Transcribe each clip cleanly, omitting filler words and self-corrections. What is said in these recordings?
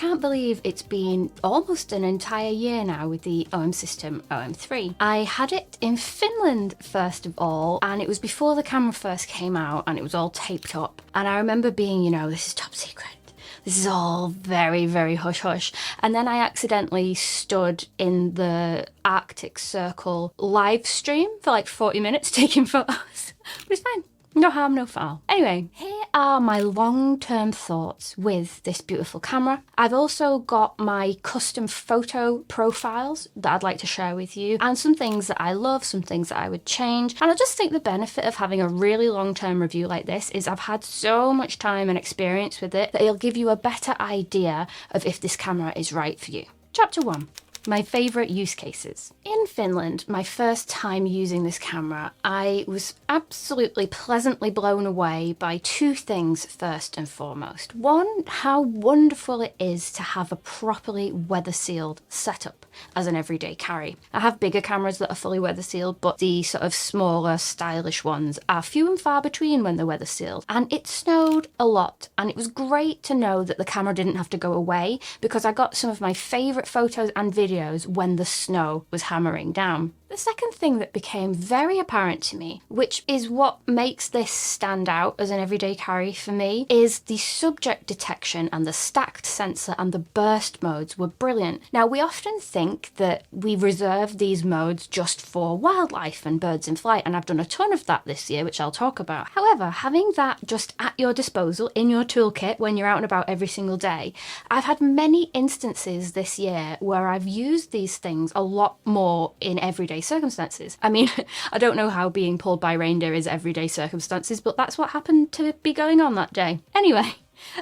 can't believe it's been almost an entire year now with the OM system OM-3. I had it in Finland first of all, and it was before the camera first came out and it was all taped up. And I remember being, you know, this is top secret. This is all very, very hush hush. And then I accidentally stood in the Arctic Circle live stream for like 40 minutes taking photos. But it's fine. No harm, no foul. Anyway, here are my long-term thoughts with this beautiful camera. I've also got my custom photo profiles that I'd like to share with you, and some things that I love, some things that I would change. And I just think the benefit of having a really long-term review like this is I've had so much time and experience with it that it'll give you a better idea of if this camera is right for you. Chapter 1. My favourite use cases. In Finland, my first time using this camera, I was absolutely pleasantly blown away by two things first and foremost. One, how wonderful it is to have a properly weather-sealed setup as an everyday carry. I have bigger cameras that are fully weather-sealed, but the sort of smaller, stylish ones are few and far between when they're weather-sealed. And it snowed a lot, and it was great to know that the camera didn't have to go away, because I got some of my favourite photos and videos when the snow was hammering down. The second thing that became very apparent to me, which is what makes this stand out as an everyday carry for me, is the subject detection and the stacked sensor and the burst modes were brilliant. Now, we often think that we reserve these modes just for wildlife and birds in flight, and I've done a ton of that this year, which I'll talk about. However, having that just at your disposal in your toolkit when you're out and about every single day, I've had many instances this year where I've used these things a lot more in everyday circumstances. I mean, I don't know how being pulled by reindeer is everyday circumstances, but that's what happened to be going on that day. Anyway,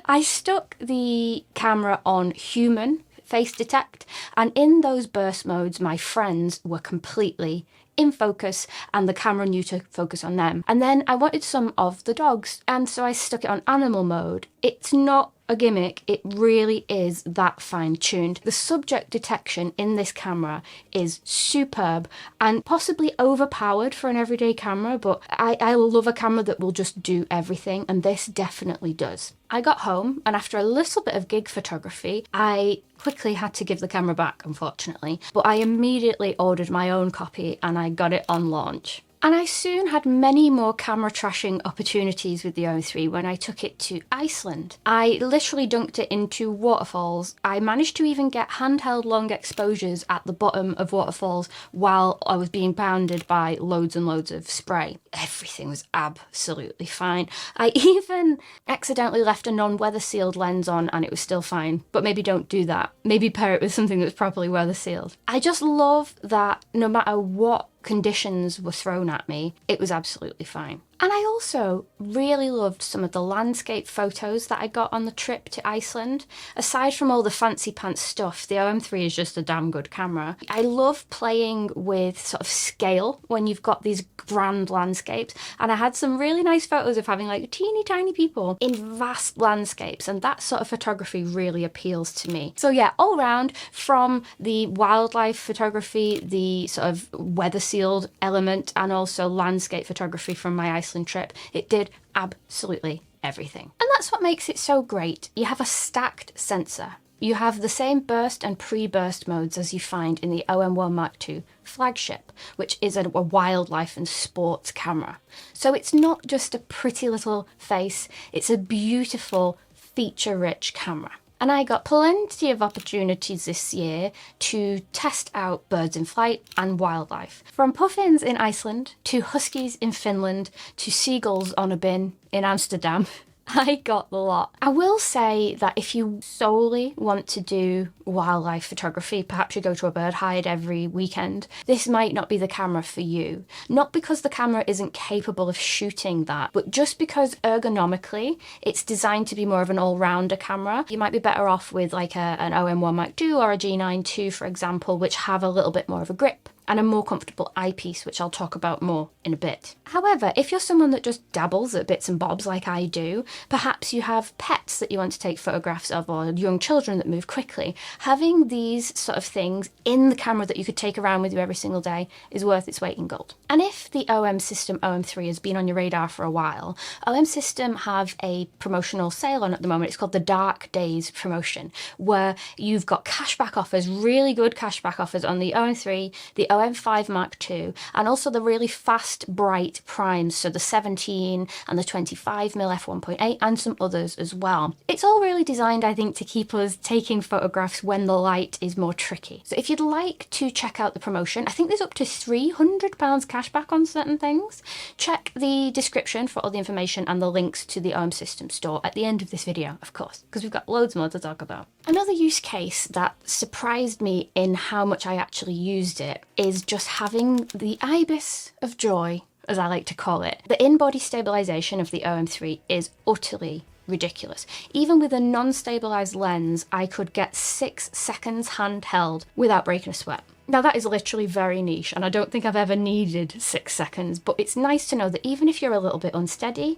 I stuck the camera on human face detect, and in those burst modes, my friends were completely in focus and the camera knew to focus on them. And then I wanted some of the dogs, and so I stuck it on animal mode. It's not a gimmick, it really is that fine-tuned. The subject detection in this camera is superb and possibly overpowered for an everyday camera, but I love a camera that will just do everything, and this definitely does. I got home, and after a little bit of gig photography, I quickly had to give the camera back, unfortunately, but I immediately ordered my own copy and I got it on launch. And I soon had many more camera trashing opportunities with the OM-3 when I took it to Iceland. I literally dunked it into waterfalls. I managed to even get handheld long exposures at the bottom of waterfalls while I was being pounded by loads and loads of spray. Everything was absolutely fine. I even accidentally left a non-weather sealed lens on and it was still fine. But maybe don't do that. Maybe pair it with something that's properly weather sealed. I just love that no matter what conditions were thrown at me, it was absolutely fine. And I also really loved some of the landscape photos that I got on the trip to Iceland. Aside from all the fancy pants stuff, the OM-3 is just a damn good camera. I love playing with sort of scale when you've got these grand landscapes, and I had some really nice photos of having like teeny tiny people in vast landscapes, and that sort of photography really appeals to me. So yeah, all round, from the wildlife photography, the sort of weather sealed element, and also landscape photography from my Iceland trip, it did absolutely everything. And that's what makes it so great. You have a stacked sensor. You have the same burst and pre-burst modes as you find in the OM-1 Mark II flagship, which is a wildlife and sports camera. So it's not just a pretty little face, it's a beautiful, feature-rich camera. And I got plenty of opportunities this year to test out birds in flight and wildlife. From puffins in Iceland, to huskies in Finland, to seagulls on a bin in Amsterdam. I got the lot. I will say that if you solely want to do wildlife photography, perhaps you go to a bird hide every weekend, this might not be the camera for you. Not because the camera isn't capable of shooting that, but just because ergonomically it's designed to be more of an all-rounder camera. You might be better off with like an OM-1 Mark II or a G9 II, for example, which have a little bit more of a grip and a more comfortable eyepiece, which I'll talk about more in a bit. However, if you're someone that just dabbles at bits and bobs like I do, perhaps you have pets that you want to take photographs of or young children that move quickly, having these sort of things in the camera that you could take around with you every single day is worth its weight in gold. And if the OM system OM-3 has been on your radar for a while, OM system have a promotional sale on at the moment. It's called the Dark Days promotion, where you've got cashback offers, really good cashback offers on the OM-3, the OM-5 Mark II, and also the really fast, bright primes, so the 17 and the 25mm f1.8 and some others as well. It's all really designed, I think, to keep us taking photographs when the light is more tricky. So if you'd like to check out the promotion, I think there's up to £300 cashback on certain things. Check the description for all the information and the links to the OM system store at the end of this video, of course, because we've got loads more to talk about. Another use case that surprised me in how much I actually used it is just having the IBIS of JOY, as I like to call it. The in-body stabilization of the OM-3 is utterly ridiculous. Even with a non-stabilized lens, I could get 6 seconds handheld without breaking a sweat. Now that is literally very niche, and I don't think I've ever needed 6 seconds, but it's nice to know that even if you're a little bit unsteady,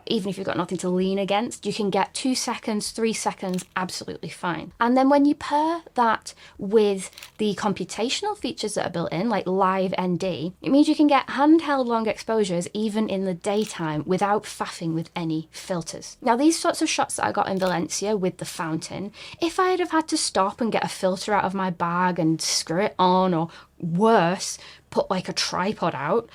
even if you've got nothing to lean against, you can get 2 seconds, 3 seconds absolutely fine. And then when you pair that with the computational features that are built in, like Live ND, it means you can get handheld long exposures even in the daytime without faffing with any filters. Now these sorts of shots that I got in Valencia with the fountain, if I'd have had to stop and get a filter out of my bag and screw it on, or worse, put like a tripod out,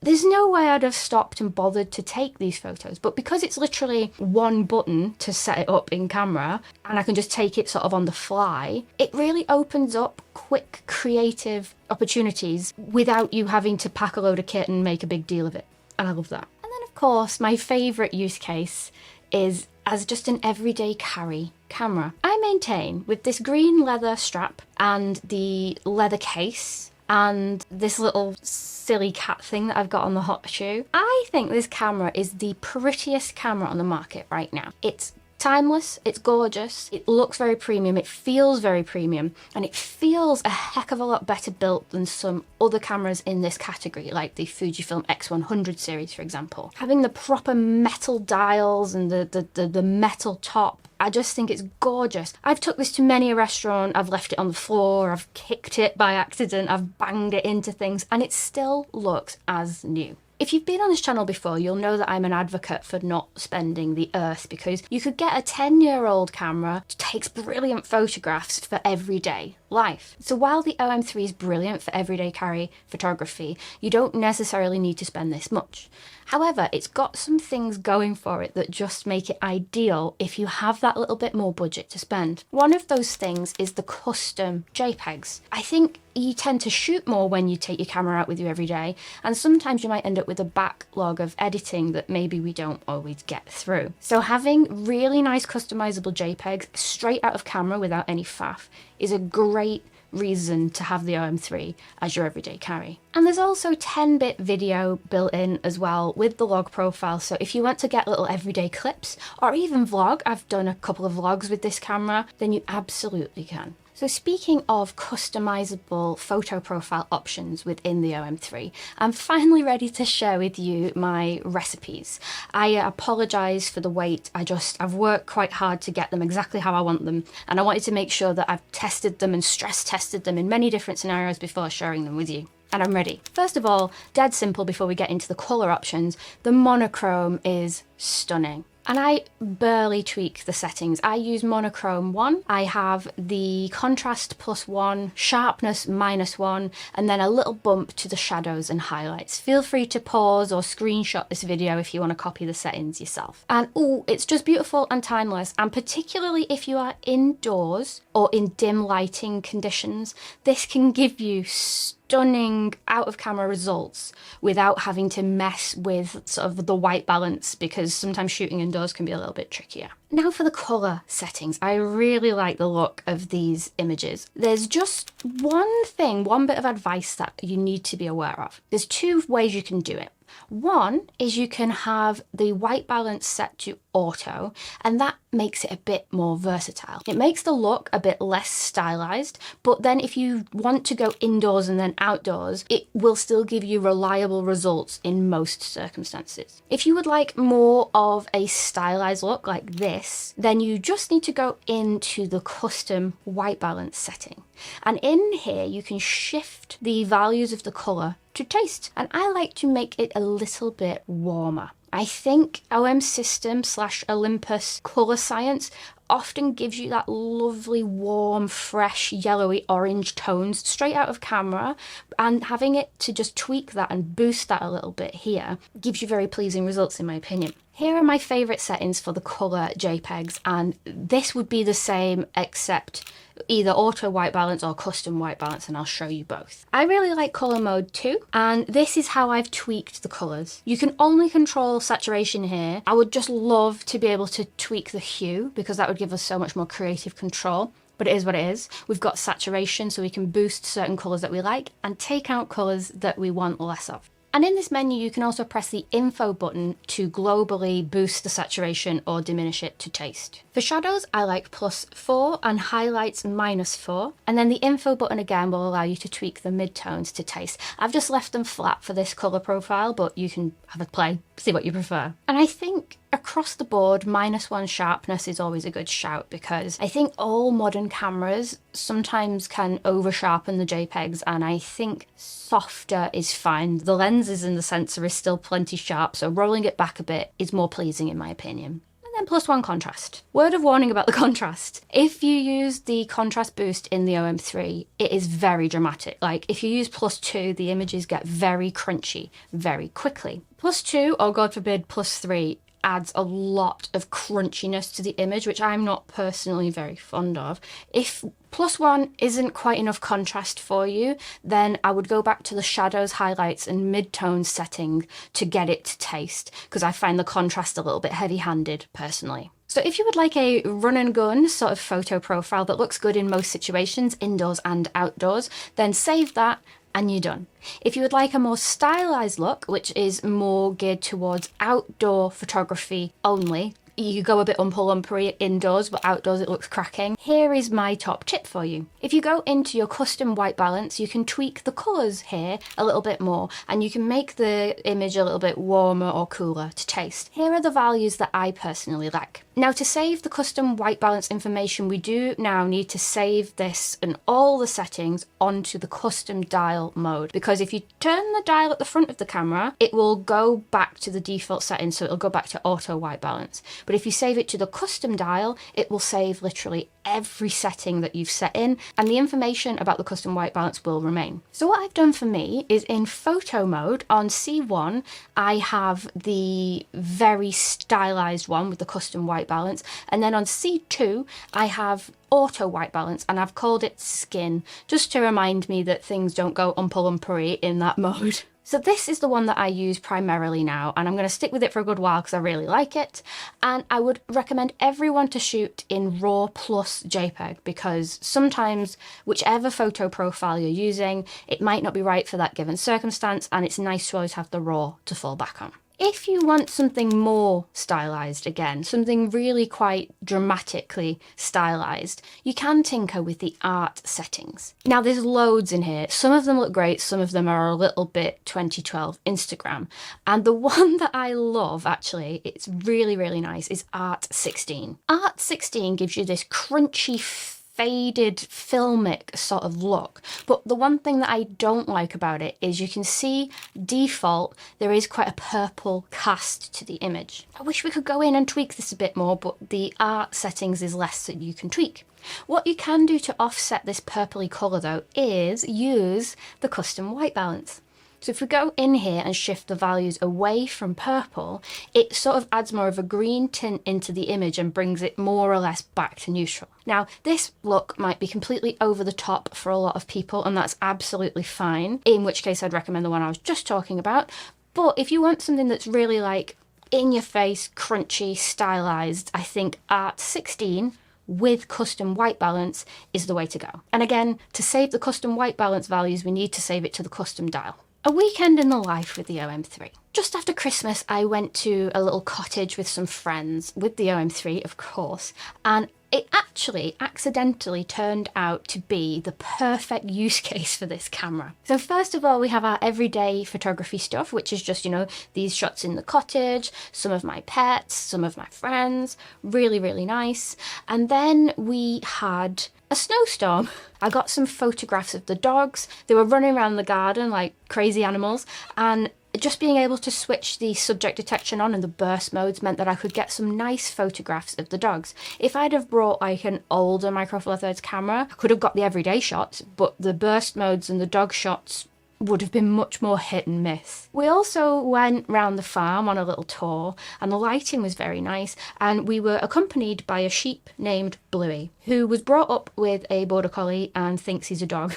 there's no way I'd have stopped and bothered to take these photos. But because it's literally one button to set it up in camera, and I can just take it sort of on the fly, it really opens up quick, creative opportunities without you having to pack a load of kit and make a big deal of it. And I love that. And then of course, my favourite use case is as just an everyday carry camera. I maintain with this green leather strap and the leather case and this little silly cat thing that I've got on the hot shoe, I think this camera is the prettiest camera on the market right now. It's timeless, it's gorgeous, it looks very premium, it feels very premium, and it feels a heck of a lot better built than some other cameras in this category, like the Fujifilm X100 series, for example. Having the proper metal dials and the metal top, I just think it's gorgeous. I've took this to many a restaurant, I've left it on the floor, I've kicked it by accident, I've banged it into things, and it still looks as new. If you've been on this channel before, you'll know that I'm an advocate for not spending the earth, because you could get a 10-year-old camera that takes brilliant photographs for everyday life. So while the OM-3 is brilliant for everyday carry photography, you don't necessarily need to spend this much. However, it's got some things going for it that just make it ideal if you have that little bit more budget to spend. One of those things is the custom JPEGs. I think you tend to shoot more when you take your camera out with you every day, and sometimes you might end up with a backlog of editing that maybe we don't always get through. So having really nice customizable JPEGs straight out of camera without any faff is a great reason to have the OM-3 as your everyday carry. And there's also 10-bit video built in as well with the log profile, so if you want to get little everyday clips or even vlog, I've done a couple of vlogs with this camera, then you absolutely can. So speaking of customizable photo profile options within the OM-3, I'm finally ready to share with you my recipes. I apologise for the wait, I've worked quite hard to get them exactly how I want them, and I wanted to make sure that I've tested them and stress tested them in many different scenarios before sharing them with you. And I'm ready. First of all, dead simple before we get into the colour options, the monochrome is stunning. And I barely tweak the settings. I use Monochrome 1. I have the contrast +1, sharpness -1, and then a little bump to the shadows and highlights. Feel free to pause or screenshot this video if you want to copy the settings yourself. And ooh, it's just beautiful and timeless, and particularly if you are indoors or in dim lighting conditions, this can give you stunning out-of-camera results without having to mess with sort of the white balance, because sometimes shooting indoors can be a little bit trickier. Now for the colour settings. I really like the look of these images. There's just one bit of advice that you need to be aware of. There's two ways you can do it. One is you can have the white balance set to auto, and that makes it a bit more versatile. It makes the look a bit less stylized, but then if you want to go indoors and then outdoors, it will still give you reliable results in most circumstances. If you would like more of a stylized look like this, then you just need to go into the custom white balance setting. And in here, you can shift the values of the color to taste. And I like to make it a little bit warmer. I think OM system / Olympus color science often gives you that lovely, warm, fresh, yellowy orange tones straight out of camera, and having it to just tweak that and boost that a little bit here gives you very pleasing results, in my opinion. Here are my favorite settings for the color JPEGs, and this would be the same except either auto white balance or custom white balance, and I'll show you both. I really like color mode 2, and this is how I've tweaked the colors. You can only control saturation here. I would just love to be able to tweak the hue because that would give us so much more creative control. But it is what it is. We've got saturation, so we can boost certain colors that we like and take out colors that we want less of. And in this menu, you can also press the info button to globally boost the saturation or diminish it to taste. For shadows, I like +4 and highlights -4. And then the info button again will allow you to tweak the midtones to taste. I've just left them flat for this color profile, but you can have a play, see what you prefer. And I think across the board, -1 sharpness is always a good shout, because I think all modern cameras sometimes can over sharpen the JPEGs, and I think softer is fine. The lenses and the sensor is still plenty sharp, so rolling it back a bit is more pleasing in my opinion. And then +1 contrast. Word of warning about the contrast. If you use the contrast boost in the OM-3, it is very dramatic. Like if you use +2, the images get very crunchy very quickly. +2, or God forbid +3, adds a lot of crunchiness to the image, which I'm not personally very fond of. If +1 isn't quite enough contrast for you, then I would go back to the shadows, highlights and midtones setting to get it to taste, because I find the contrast a little bit heavy-handed personally. So if you would like a run and gun sort of photo profile that looks good in most situations, indoors and outdoors, then save that and you're done. If you would like a more stylized look, which is more geared towards outdoor photography only, you go a bit umper-lumpery indoors, but outdoors it looks cracking, here is my top tip for you. If you go into your custom white balance, you can tweak the colours here a little bit more, and you can make the image a little bit warmer or cooler to taste. Here are the values that I personally like. Now, to save the custom white balance information, we do now need to save this and all the settings onto the custom dial mode, because if you turn the dial at the front of the camera, it will go back to the default settings, so it'll go back to auto white balance. But if you save it to the custom dial, it will save literally every setting that you've set in, and the information about the custom white balance will remain. So what I've done for me is in photo mode on C1, I have the very stylized one with the custom white balance, and then on C2, I have auto white balance, and I've called it skin, just to remind me that things don't go umper-lumpery in that mode. So this is the one that I use primarily now, and I'm going to stick with it for a good while because I really like it. And I would recommend everyone to shoot in RAW plus JPEG, because sometimes whichever photo profile you're using, it might not be right for that given circumstance, and it's nice to always have the RAW to fall back on. If you want something more stylized, again, something really quite dramatically stylized, you can tinker with the art settings. Now, there's loads in here. Some of them look great, some of them are a little bit 2012 Instagram. And the one that I love, actually, it's really, really nice, is Art 16. Art 16 gives you this crunchy, faded filmic sort of look, but the one thing that I don't like about it is you can see default there is quite a purple cast to the image. I wish we could go in and tweak this a bit more, but the art settings is less that you can tweak. What you can do to offset this purpley colour though is use the custom white balance. So if we go in here and shift the values away from purple, it sort of adds more of a green tint into the image and brings it more or less back to neutral. Now, this look might be completely over the top for a lot of people, and that's absolutely fine, in which case I'd recommend the one I was just talking about. But if you want something that's really like in your face, crunchy, stylized, I think Art 16 with custom white balance is the way to go. And again, to save the custom white balance values, we need to save it to the custom dial. A weekend in the life with the OM-3. Just after Christmas, I went to a little cottage with some friends, with the OM-3, of course, and it actually accidentally turned out to be the perfect use case for this camera. So first of all, we have our everyday photography stuff, which is just, you know, these shots in the cottage, some of my pets, some of my friends, really, really nice. And then we had a snowstorm. I got some photographs of the dogs. They were running around the garden like crazy animals, and just being able to switch the subject detection on and the burst modes meant that I could get some nice photographs of the dogs. If I'd have brought like an older Micro Four Thirds camera, I could have got the everyday shots, but the burst modes and the dog shots would have been much more hit and miss. We also went round the farm on a little tour, and the lighting was very nice, and we were accompanied by a sheep named Bluey, who was brought up with a border collie and thinks he's a dog.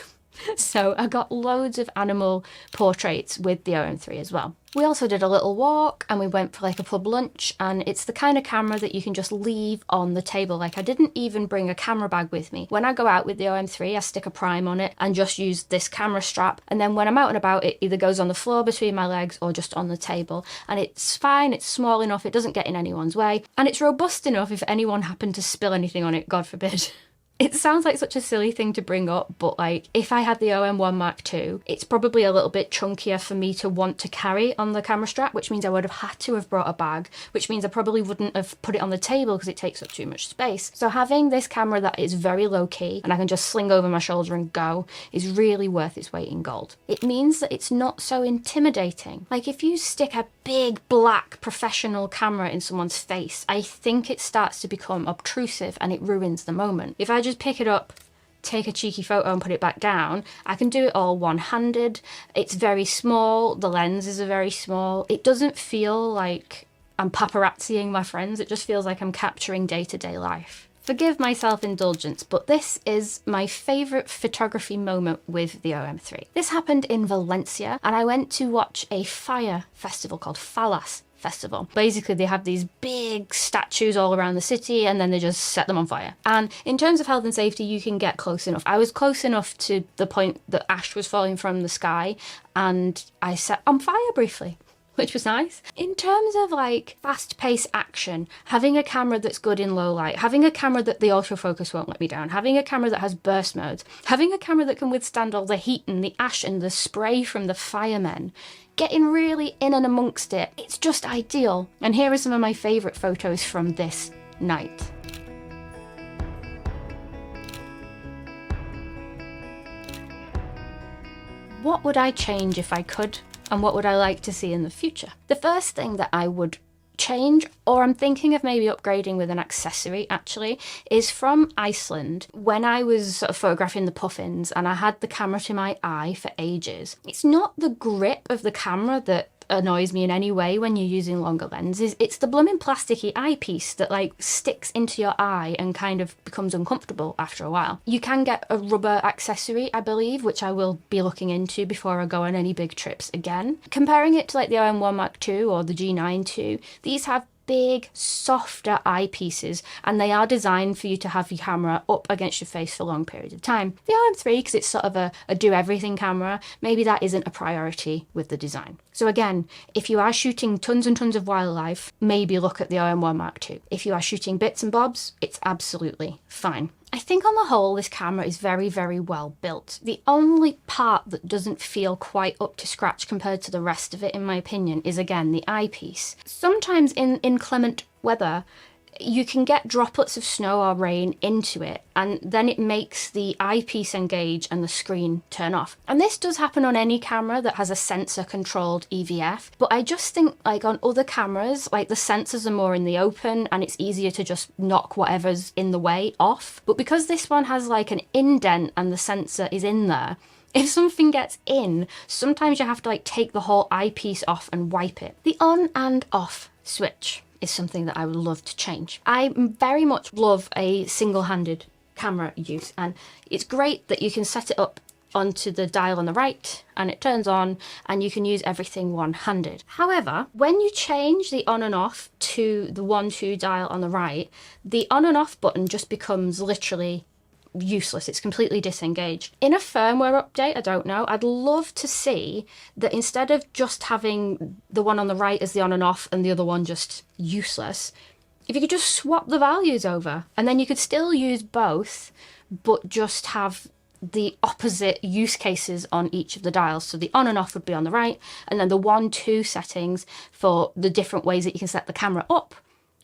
So I got loads of animal portraits with the OM-3 as well. We also did a little walk and we went for like a pub lunch, and it's the kind of camera that you can just leave on the table. Like I didn't even bring a camera bag with me. When I go out with the OM-3, I stick a prime on it and just use this camera strap, and then when I'm out and about, it either goes on the floor between my legs or just on the table, and it's fine, it's small enough, it doesn't get in anyone's way, and it's robust enough if anyone happened to spill anything on it, God forbid. It sounds like such a silly thing to bring up, but like if I had the OM-1 Mark II, it's probably a little bit chunkier for me to want to carry on the camera strap, which means I would have had to have brought a bag, which means I probably wouldn't have put it on the table because it takes up too much space. So having this camera that is very low key and I can just sling over my shoulder and go is really worth its weight in gold. It means that it's not so intimidating. Like if you stick a big black professional camera in someone's face, I think it starts to become obtrusive and it ruins the moment. If I just pick it up, take a cheeky photo and put it back down, I can do it all one-handed. It's very small, the lenses are very small. It doesn't feel like I'm paparazziing my friends, it just feels like I'm capturing day-to-day life. Forgive my self-indulgence, but this is my favourite photography moment with the OM-3. This happened in Valencia, and I went to watch a fire festival called Fallas Festival. Basically, they have these big statues all around the city and then they just set them on fire. And in terms of health and safety, you can get close enough. I was close enough to the point that ash was falling from the sky and I set on fire briefly, which was nice. In terms of like fast-paced action, having a camera that's good in low light, having a camera that the autofocus won't let me down, having a camera that has burst modes, having a camera that can withstand all the heat and the ash and the spray from the firemen, getting really in and amongst it, it's just ideal. And here are some of my favourite photos from this night. What would I change if I could? And what would I like to see in the future? The first thing that I would change, or I'm thinking of maybe upgrading with an accessory actually, is from Iceland. When I was sort of photographing the puffins and I had the camera to my eye for ages, it's not the grip of the camera that annoys me in any way when you're using longer lenses. It's the blooming plasticky eyepiece that like sticks into your eye and kind of becomes uncomfortable after a while. You can get a rubber accessory, I believe, which I will be looking into before I go on any big trips again. Comparing it to like the OM-1 Mark II or the G9 II, these have big, softer eyepieces, and they are designed for you to have your camera up against your face for long periods of time. The OM-3, because it's sort of a do-everything camera, maybe that isn't a priority with the design. So again, if you are shooting tons and tons of wildlife, maybe look at the OM-1 Mark II. If you are shooting bits and bobs, it's absolutely fine. I think on the whole, this camera is very, very well built. The only part that doesn't feel quite up to scratch compared to the rest of it, in my opinion, is again the eyepiece. Sometimes in inclement weather, you can get droplets of snow or rain into it, and then it makes the eyepiece engage and the screen turn off. And this does happen on any camera that has a sensor controlled EVF, but I just think like on other cameras, like the sensors are more in the open and it's easier to just knock whatever's in the way off. But because this one has like an indent and the sensor is in there, if something gets in, sometimes you have to like take the whole eyepiece off and wipe it. The on and off switch is something that I would love to change. I very much love a single-handed camera use, and it's great that you can set it up onto the dial on the right and it turns on and you can use everything one-handed. However, when you change the on and off to the 1-2 dial on the right, the on and off button just becomes literally useless. It's completely disengaged. In a firmware update, I don't know, I'd love to see that instead of just having the one on the right as the on and off and the other one just useless, if you could just swap the values over, and then you could still use both, but just have the opposite use cases on each of the dials. So the on and off would be on the right, and then the 1, 2 settings for the different ways that you can set the camera up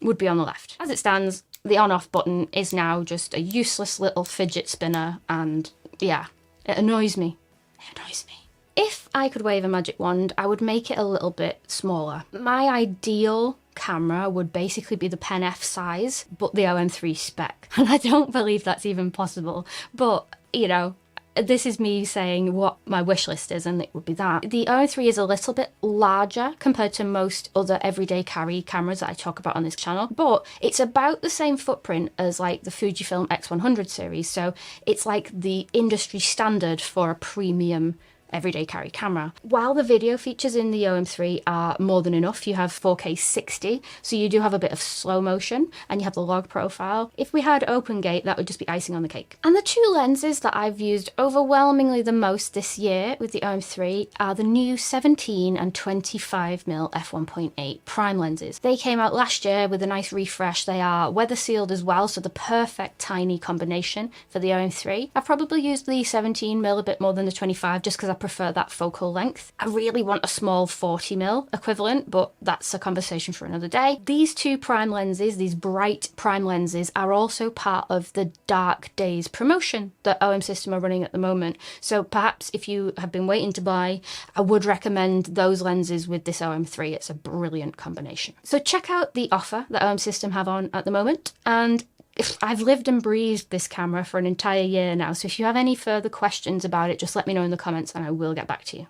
would be on the left. As it stands, the on-off button is now just a useless little fidget spinner, and yeah, it annoys me. It annoys me. If I could wave a magic wand, I would make it a little bit smaller. My ideal camera would basically be the Pen F size, but the OM-3 spec. And I don't believe that's even possible. But, you know, this is me saying what my wish list is, and it would be that. The OM-3 is a little bit larger compared to most other everyday carry cameras that I talk about on this channel, but it's about the same footprint as like the Fujifilm X100 series. So it's like the industry standard for a premium everyday carry camera. While the video features in the OM-3 are more than enough, you have 4K 60, so you do have a bit of slow motion, and you have the log profile. If we had open gate, that would just be icing on the cake. And the two lenses that I've used overwhelmingly the most this year with the OM-3 are the new 17 and 25mm f1.8 prime lenses. They came out last year with a nice refresh. They are weather sealed as well, so the perfect tiny combination for the OM-3. I've probably used the 17mm a bit more than the 25 just because I prefer that focal length. I really want a small 40mm equivalent, but that's a conversation for another day. These two prime lenses, these bright prime lenses, are also part of the Dark Days promotion that OM System are running at the moment. So perhaps if you have been waiting to buy, I would recommend those lenses with this OM-3. It's a brilliant combination. So check out the offer that OM System have on at the moment, and I've lived and breathed this camera for an entire year now, so if you have any further questions about it, just let me know in the comments and I will get back to you.